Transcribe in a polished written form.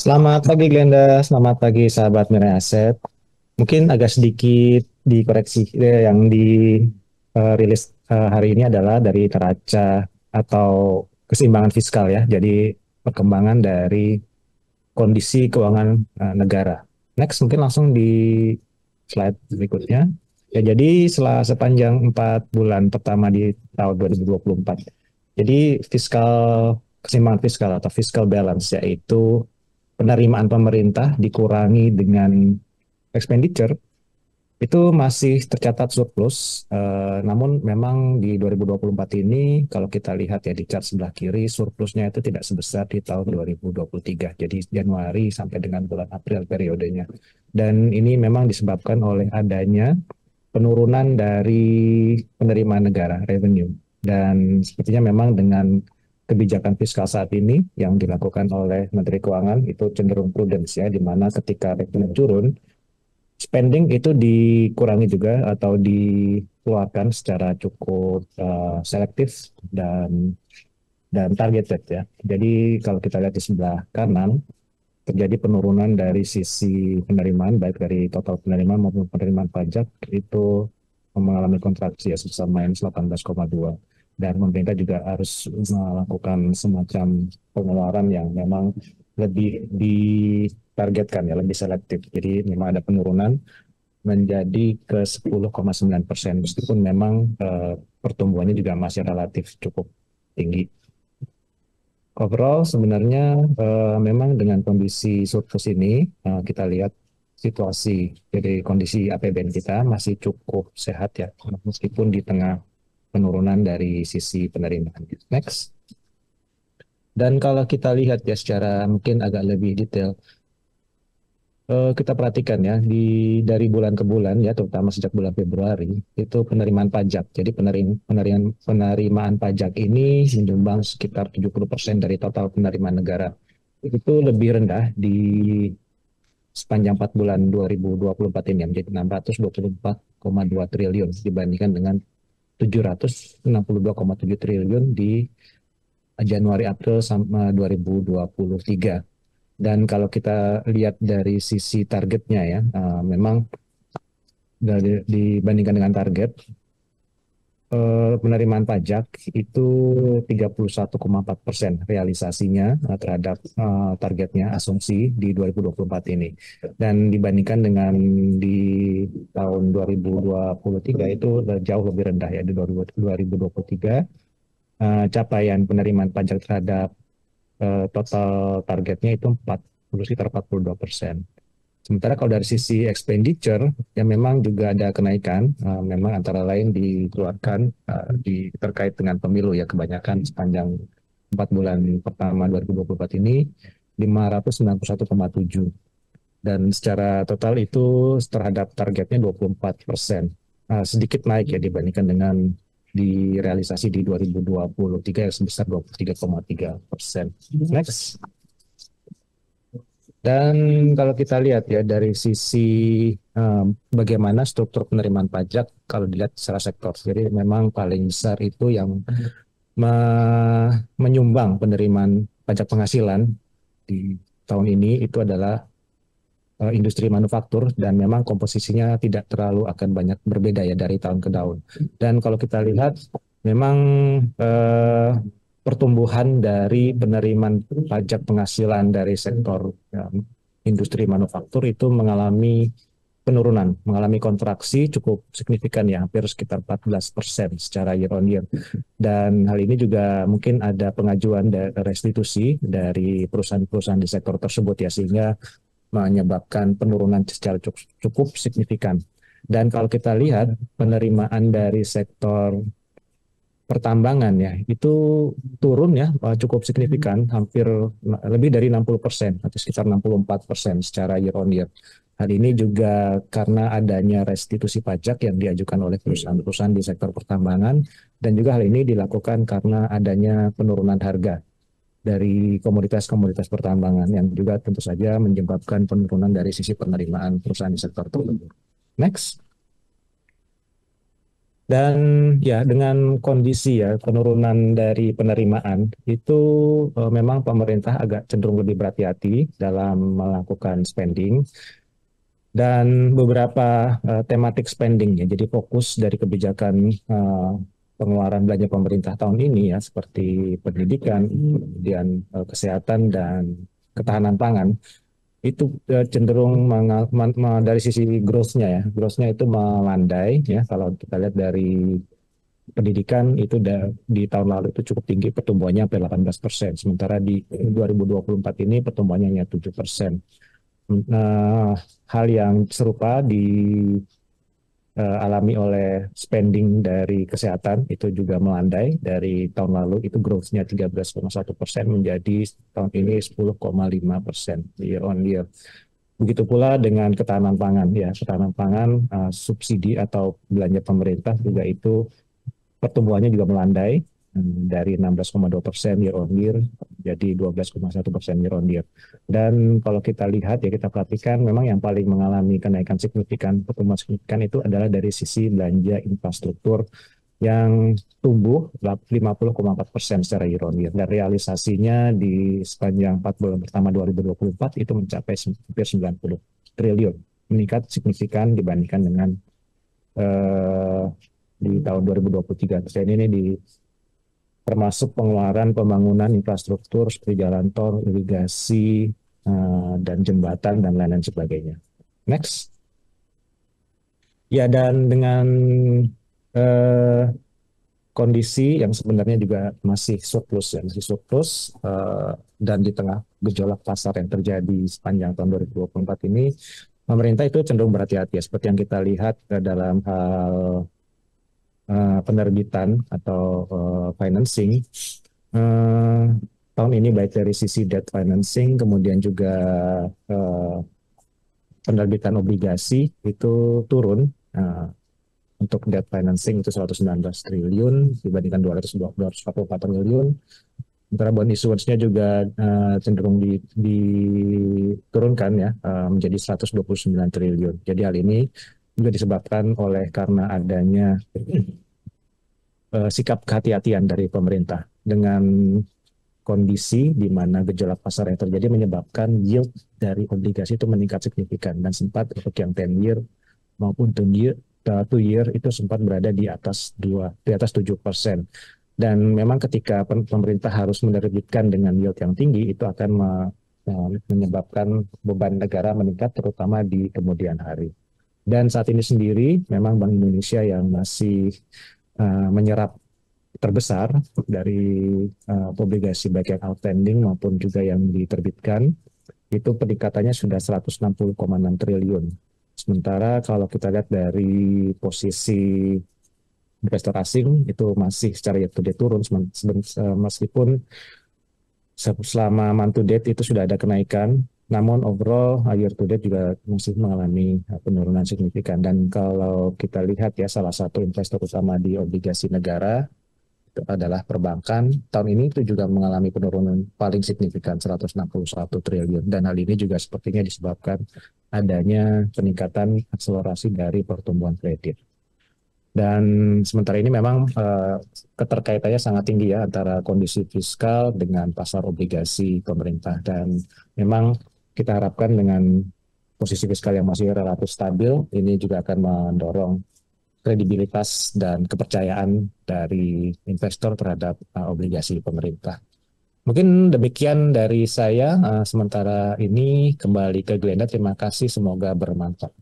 Selamat pagi Glenda, selamat pagi sahabat Mirai Aset. Mungkin agak sedikit dikoreksi yang dirilis hari ini adalah dari neraca atau keseimbangan fiskal ya. Jadi perkembangan dari kondisi keuangan negara. Next mungkin langsung di slide berikutnya. Ya, jadi sepanjang 4 bulan pertama di tahun 2024, jadi keseimbangan fiskal atau fiscal balance yaitu penerimaan pemerintah dikurangi dengan expenditure itu masih tercatat surplus. Namun memang di 2024 ini kalau kita lihat ya di chart sebelah kiri surplusnya itu tidak sebesar di tahun 2023. Jadi Januari sampai dengan bulan April periodenya. Dan ini memang disebabkan oleh adanya penurunan dari penerimaan negara revenue. Dan sepertinya memang dengan kebijakan fiskal saat ini yang dilakukan oleh Menteri Keuangan itu cenderung prudence ya, di mana ketika revenue turun, spending itu dikurangi juga atau dikeluarkan secara cukup selektif dan targeted ya. Jadi kalau kita lihat di sebelah kanan terjadi penurunan dari sisi penerimaan baik dari total penerimaan maupun penerimaan pajak itu mengalami kontraksi ya sebesar minus 18,2, dan pemerintah juga harus melakukan semacam pengeluaran yang memang lebih ditargetkan ya, lebih selektif. Jadi memang ada penurunan menjadi ke 10,9% meskipun memang pertumbuhannya juga masih relatif cukup tinggi. Overall sebenarnya memang dengan kondisi surplus ini kita lihat situasi jadi kondisi APBN kita masih cukup sehat ya meskipun di tengah penurunan dari sisi penerimaan. Next. Dan kalau kita lihat ya secara mungkin agak lebih detail, kita perhatikan ya dari bulan ke bulan ya terutama sejak bulan Februari itu penerimaan pajak. Jadi penerimaan pajak ini menyumbang sekitar 70% dari total penerimaan negara. Itu lebih rendah di sepanjang 4 bulan 2024 ini menjadi 624,2 triliun dibandingkan dengan 762,7 triliun di Januari April sama 2023. Dan kalau kita lihat dari sisi targetnya ya, memang dibandingkan dengan target, penerimaan pajak itu 31,4% realisasinya terhadap targetnya asumsi di 2024 ini. Dan dibandingkan dengan di tahun 2023 itu jauh lebih rendah ya. Di 2023 capaian penerimaan pajak terhadap total targetnya itu sekitar 42%. Sementara kalau dari sisi expenditure, ya memang juga ada kenaikan, memang antara lain dikeluarkan terkait dengan pemilu ya, kebanyakan sepanjang 4 bulan pertama 2024 ini 591,7, dan secara total itu terhadap targetnya 24%. Sedikit naik ya dibandingkan dengan di realisasi di 2023 yang sebesar 23,3%. Next. Dan kalau kita lihat ya dari sisi bagaimana struktur penerimaan pajak kalau dilihat secara sektor, jadi memang paling besar itu yang menyumbang penerimaan pajak penghasilan di tahun ini itu adalah industri manufaktur, dan memang komposisinya tidak terlalu akan banyak berbeda ya dari tahun ke tahun. Dan kalau kita lihat memang pertumbuhan dari penerimaan pajak penghasilan dari sektor industri manufaktur itu mengalami penurunan, mengalami kontraksi cukup signifikan ya, hampir sekitar 14% secara year on year. Dan hal ini juga mungkin ada pengajuan restitusi dari perusahaan-perusahaan di sektor tersebut ya, sehingga menyebabkan penurunan secara cukup signifikan. Dan kalau kita lihat penerimaan dari sektor pertambangan ya itu turun ya cukup signifikan, hampir lebih dari 60% atau sekitar 64% secara year on year. Hal ini juga karena adanya restitusi pajak yang diajukan oleh perusahaan-perusahaan di sektor pertambangan, dan juga hal ini dilakukan karena adanya penurunan harga dari komoditas-komoditas pertambangan yang juga tentu saja menyebabkan penurunan dari sisi penerimaan perusahaan di sektor tersebut. Next. Dan ya dengan kondisi ya penurunan dari penerimaan itu memang pemerintah agak cenderung lebih berhati-hati dalam melakukan spending dan beberapa tematik spending ya. Jadi fokus dari kebijakan pengeluaran belanja pemerintah tahun ini ya seperti pendidikan, kemudian kesehatan dan ketahanan pangan itu cenderung dari sisi growth-nya ya. Growth-nya itu melandai ya kalau kita lihat dari pendidikan itu di tahun lalu itu cukup tinggi pertumbuhannya sampai 18%. Sementara di 2024 ini pertumbuhannya hanya 7%. Nah, hal yang serupa dialami oleh spending dari kesehatan itu juga melandai dari tahun lalu itu growth-nya 13,1% menjadi tahun ini 10,5% year on year. Begitu pula dengan ketahanan pangan ya, ketahanan pangan subsidi atau belanja pemerintah juga itu pertumbuhannya juga melandai dari 16,2% year on year jadi 12,1% year on year. Dan kalau kita lihat ya kita perhatikan memang yang paling mengalami kenaikan signifikan, pertumbuhan signifikan itu adalah dari sisi belanja infrastruktur yang tumbuh 50,4% secara year on year dan realisasinya di sepanjang 4 bulan pertama 2024 itu mencapai hampir 90 triliun, meningkat signifikan dibandingkan dengan eh, di tahun 2023. Dan ini di termasuk pengeluaran pembangunan infrastruktur seperti jalan tol, irigasi, dan jembatan dan lain-lain sebagainya. Next. Ya, dan dengan eh, kondisi yang sebenarnya juga masih surplus ya, masih surplus dan di tengah gejolak pasar yang terjadi sepanjang tahun 2024 ini, pemerintah itu cenderung berhati-hati ya, seperti yang kita lihat dalam hal penerbitan atau financing uh, tahun ini baik dari sisi debt financing kemudian juga uh, penerbitan obligasi itu turun untuk debt financing itu 119 triliun dibandingkan 244 triliun. Sementara bond issuance-nya juga cenderung diturunkan ya menjadi 129 triliun. Jadi hal ini juga disebabkan oleh karena adanya sikap kehati-hatian dari pemerintah dengan kondisi di mana gejolak pasar yang terjadi menyebabkan yield dari obligasi itu meningkat signifikan dan sempat untuk yang 10 year maupun 2 year itu sempat berada di atas 7%. Dan memang ketika pemerintah harus menerbitkan dengan yield yang tinggi itu akan menyebabkan beban negara meningkat terutama di kemudian hari. Dan saat ini sendiri memang Bank Indonesia yang masih menyerap terbesar dari obligasi baik yang outstanding maupun juga yang diterbitkan itu peningkatannya sudah 160,6 triliun. Sementara kalau kita lihat dari posisi investor asing itu masih secara year to date turun meskipun selama month to date itu sudah ada kenaikan, namun overall year to date juga masih mengalami penurunan signifikan. Dan kalau kita lihat ya salah satu investor utama di obligasi negara itu adalah perbankan. Tahun ini itu juga mengalami penurunan paling signifikan 161 triliun. Dan hal ini juga sepertinya disebabkan adanya peningkatan akselerasi dari pertumbuhan kredit. Dan sementara ini memang keterkaitannya sangat tinggi ya antara kondisi fiskal dengan pasar obligasi pemerintah. Dan memang kita harapkan dengan posisi fiskal yang masih relatif stabil, ini juga akan mendorong kredibilitas dan kepercayaan dari investor terhadap obligasi pemerintah. Mungkin demikian dari saya. Sementara ini kembali ke Glenda. Terima kasih, semoga bermanfaat.